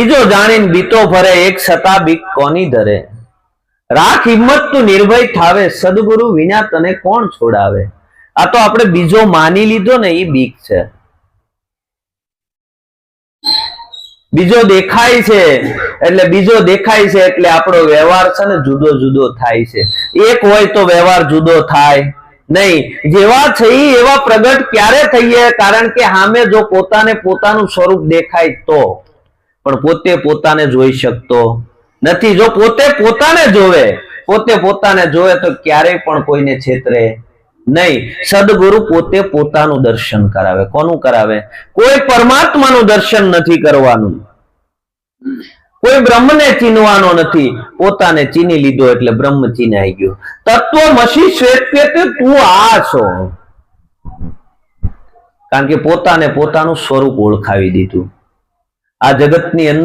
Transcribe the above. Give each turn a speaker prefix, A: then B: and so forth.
A: બીજો જાણીને બીતો ભરે, એક છતાં બીક કોની ધરે। રાખ હિંમત તું નિર્ભય થાવે, સદગુરુ વિના તને કોણ છોડાવે। આ તો આપણે બીજો માની લીધો ને એ બીક છે। બીજો દેખાય છે એટલે આપણો વ્યવહાર છે ને જુદો જુદો થાય છે। એક હોય તો વ્યવહાર જુદો થાય नहीं। जेवा छई एवा प्रगट क्यारे थईए, कारण के हामे जो पोताने पोतानुं स्वरूप देखाय तो, पण पोते पोताने जोई शकतो नथी। जो पोते पोताने जोवे तो क्यारे पण कोईने छेतरे नहीं। सदगुरु पोते पोतानुं दर्शन करावे। कोनुं करावे? कोई परमात्मानुं दर्शन नथी करवानुं, कोई ब्रह्म ने चीनवानो नथी, पोताने चीनी लीधो एटले ब्रह्म चीनाई गयो। तत्वमसि श्वेतपेते तू आ छो, कारण के पोताने पोतानुं स्वरूप ओळखावी दीधुं। आ जगतनी अंदर